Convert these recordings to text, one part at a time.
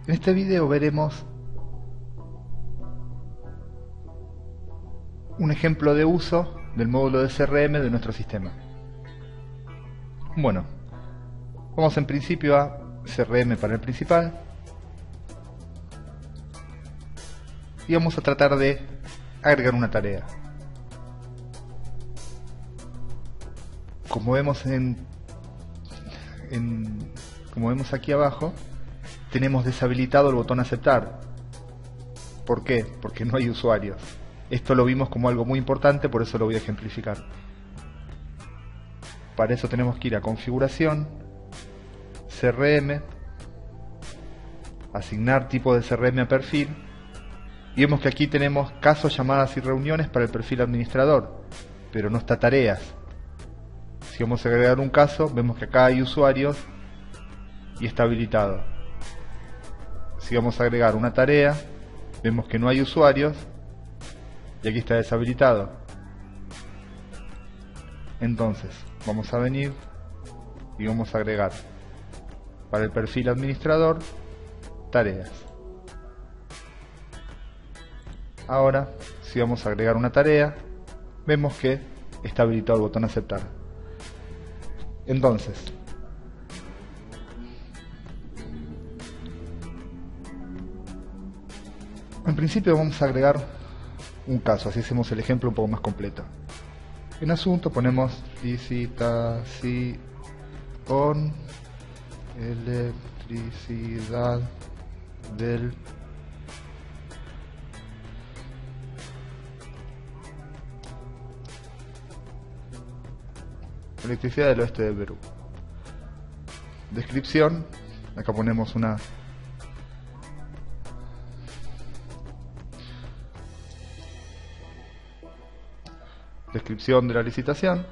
En este video veremos un ejemplo de uso del módulo de CRM de nuestro sistema. Bueno, vamos en principio a CRM panel principal y vamos a tratar de agregar una tarea. Como vemos como vemos aquí abajo, tenemos deshabilitado el botón aceptar. ¿Por qué? Porque no hay usuarios. Esto lo vimos como algo muy importante, por eso lo voy a ejemplificar. Para eso tenemos que ir a configuración, CRM, asignar tipo de CRM a perfil, y vemos que aquí tenemos casos, llamadas y reuniones para el perfil administrador, pero no está tareas. Si vamos a agregar un caso, vemos que acá hay usuarios y está habilitado. Si vamos a agregar una tarea, vemos que no hay usuarios y aquí está deshabilitado. Entonces vamos a venir y vamos a agregar para el perfil administrador tareas. Ahora, si vamos a agregar una tarea, vemos que está habilitado el botón aceptar. Entonces, en principio vamos a agregar un caso, así hacemos el ejemplo un poco más completo. En asunto ponemos licitación electricidad del electricidad del oeste de Perú. Descripción, acá ponemos una descripción de la licitación.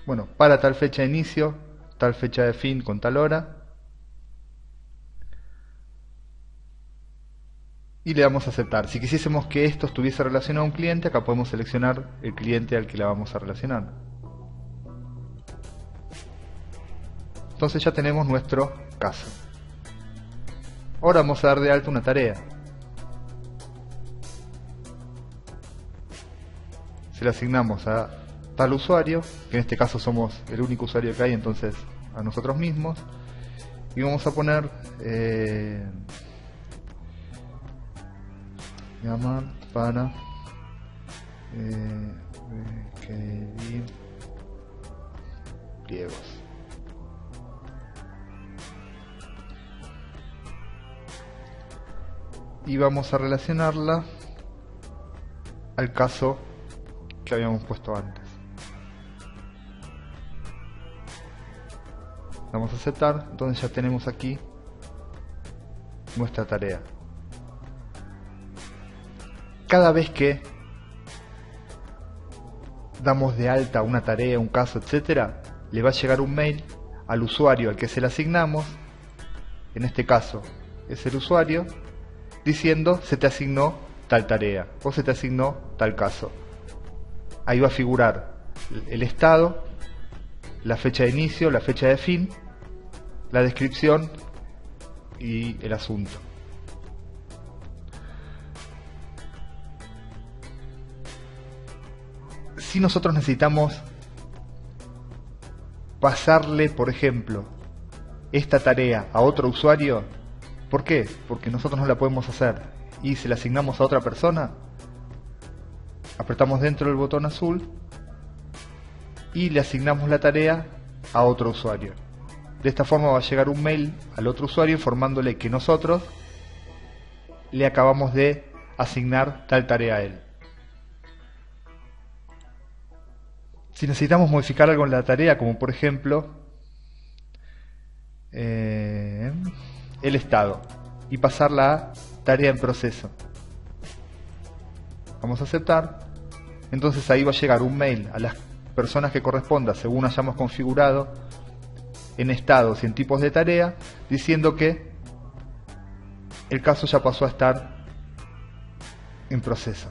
Bueno, para tal fecha de inicio, tal fecha de fin con tal hora. Y le damos a aceptar. Si quisiésemos que esto estuviese relacionado a un cliente, acá podemos seleccionar el cliente al que la vamos a relacionar. Entonces ya tenemos nuestro caso. Ahora vamos a dar de alta una tarea. Se la asignamos a tal usuario, que en este caso somos el único usuario que hay, entonces a nosotros mismos. Y vamos a poner llamar para requerir pliegos. Y vamos a relacionarla al caso que habíamos puesto antes. Vamos a aceptar, entonces ya tenemos aquí nuestra tarea. Cada vez que damos de alta una tarea, un caso, etcétera, le va a llegar un mail al usuario al que se le asignamos, en este caso es el usuario, diciendo se te asignó tal tarea o se te asignó tal caso. Ahí va a figurar el estado, la fecha de inicio, la fecha de fin, la descripción y el asunto. Si nosotros necesitamos pasarle, por ejemplo, esta tarea a otro usuario, ¿por qué? Porque nosotros no la podemos hacer y se la asignamos a otra persona, apretamos dentro del botón azul y le asignamos la tarea a otro usuario. De esta forma va a llegar un mail al otro usuario informándole que nosotros le acabamos de asignar tal tarea a él. Si necesitamos modificar algo en la tarea, como por ejemplo el estado, y pasarla a tarea en proceso, vamos a aceptar. Entonces ahí va a llegar un mail a las personas que corresponda según hayamos configurado en estados y en tipos de tarea, diciendo que el caso ya pasó a estar en proceso,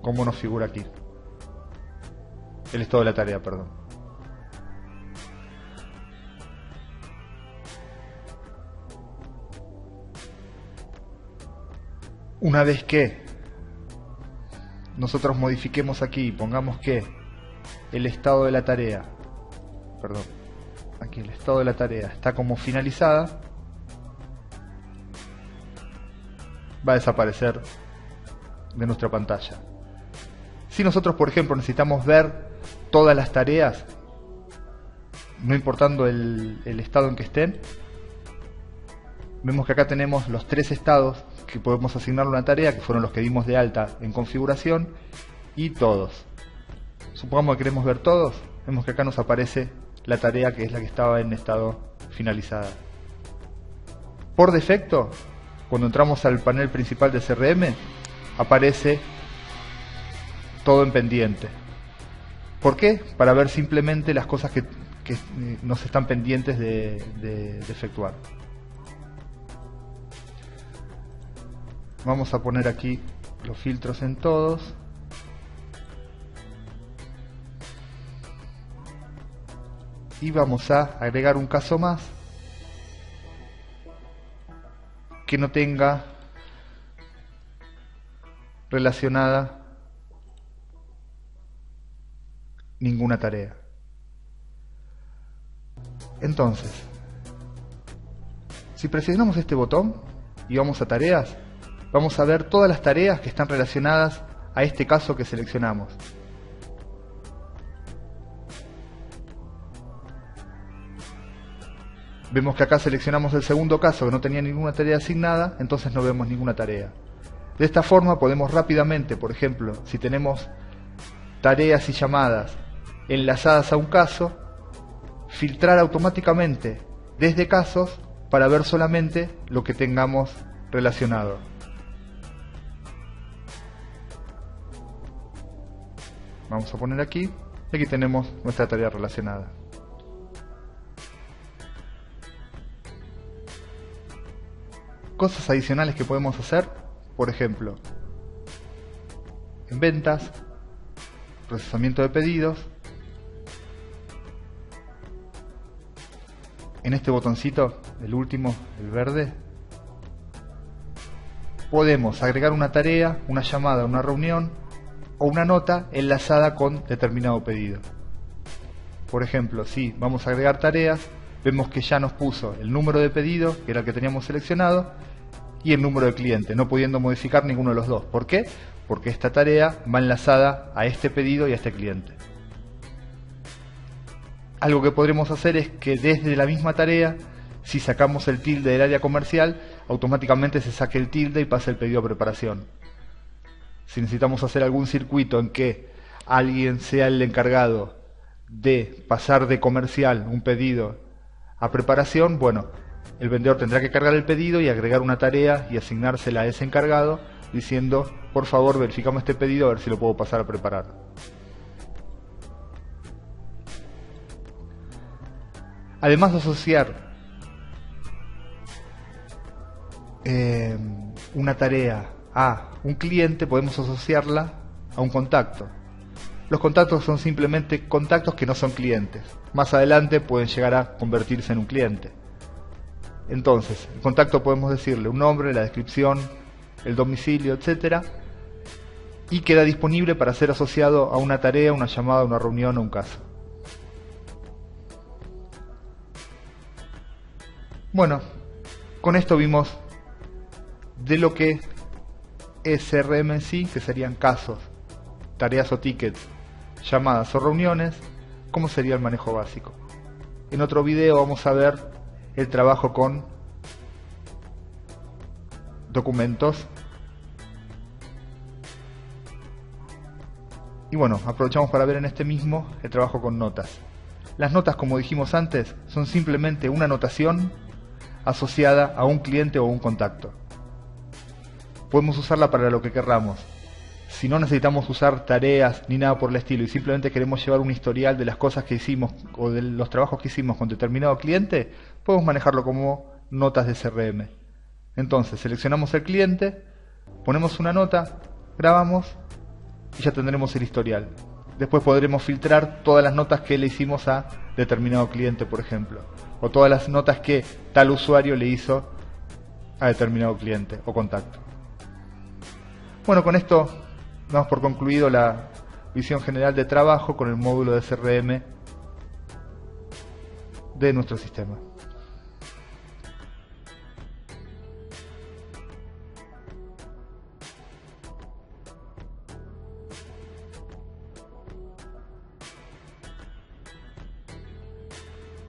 como nos figura aquí. El estado de la tarea, perdón. Una vez que nosotros modifiquemos aquí y pongamos que el estado de la tarea, perdón, aquí el estado de la tarea está como finalizada, va a desaparecer de nuestra pantalla. Si nosotros, por ejemplo, necesitamos ver todas las tareas, no importando el estado en que estén, vemos que acá tenemos los 3 estados que podemos asignarle a una tarea, que fueron los que dimos de alta en configuración, y todos. Supongamos que queremos ver todos, vemos que acá nos aparece la tarea que es la que estaba en estado finalizada. Por defecto, cuando entramos al panel principal de CRM, aparece todo en pendiente. ¿Por qué? Para ver simplemente las cosas que nos están pendientes de efectuar. Vamos a poner aquí los filtros en todos. Y vamos a agregar un caso más que no tenga relacionada ninguna tarea. Entonces, si presionamos este botón y vamos a tareas, vamos a ver todas las tareas que están relacionadas a este caso que seleccionamos. Vemos que acá seleccionamos el segundo caso que no tenía ninguna tarea asignada, entonces no vemos ninguna tarea. De esta forma podemos rápidamente, por ejemplo, si tenemos tareas y llamadas enlazadas a un caso, filtrar automáticamente desde casos para ver solamente lo que tengamos relacionado. Vamos a poner aquí, y aquí tenemos nuestra tarea relacionada. Cosas adicionales que podemos hacer, por ejemplo, en ventas, procesamiento de pedidos, en este botoncito, el último, el verde, podemos agregar una tarea, una llamada, una reunión o una nota enlazada con determinado pedido. Por ejemplo, si vamos a agregar tareas, vemos que ya nos puso el número de pedido, que era el que teníamos seleccionado, y el número de cliente, no pudiendo modificar ninguno de los dos. ¿Por qué? Porque esta tarea va enlazada a este pedido y a este cliente. Algo que podremos hacer es que desde la misma tarea, si sacamos el tilde del área comercial, automáticamente se saque el tilde y pase el pedido a preparación. Si necesitamos hacer algún circuito en que alguien sea el encargado de pasar de comercial un pedido a preparación, bueno, el vendedor tendrá que cargar el pedido y agregar una tarea y asignársela a ese encargado diciendo, por favor, verificamos este pedido a ver si lo puedo pasar a preparar. Además de asociar una tarea a un cliente, podemos asociarla a un contacto. Los contactos son simplemente contactos que no son clientes. Más adelante pueden llegar a convertirse en un cliente. Entonces, el contacto podemos decirle un nombre, la descripción, el domicilio, etcétera, y queda disponible para ser asociado a una tarea, una llamada, una reunión o un caso. Bueno, con esto vimos de lo que es CRM en sí, que serían casos, tareas o tickets, llamadas o reuniones, cómo sería el manejo básico. En otro video vamos a ver el trabajo con documentos. Y bueno, aprovechamos para ver en este mismo el trabajo con notas. Las notas, como dijimos antes, son simplemente una anotación asociada a un cliente o un contacto. Podemos usarla para lo que querramos. Si no necesitamos usar tareas ni nada por el estilo y simplemente queremos llevar un historial de las cosas que hicimos o de los trabajos que hicimos con determinado cliente, podemos manejarlo como notas de CRM. Entonces seleccionamos el cliente, ponemos una nota, grabamos y ya tendremos el historial. Después podremos filtrar todas las notas que le hicimos a determinado cliente, por ejemplo, o todas las notas que tal usuario le hizo a determinado cliente o contacto. Bueno, con esto damos por concluido la visión general de trabajo con el módulo de CRM de nuestro sistema.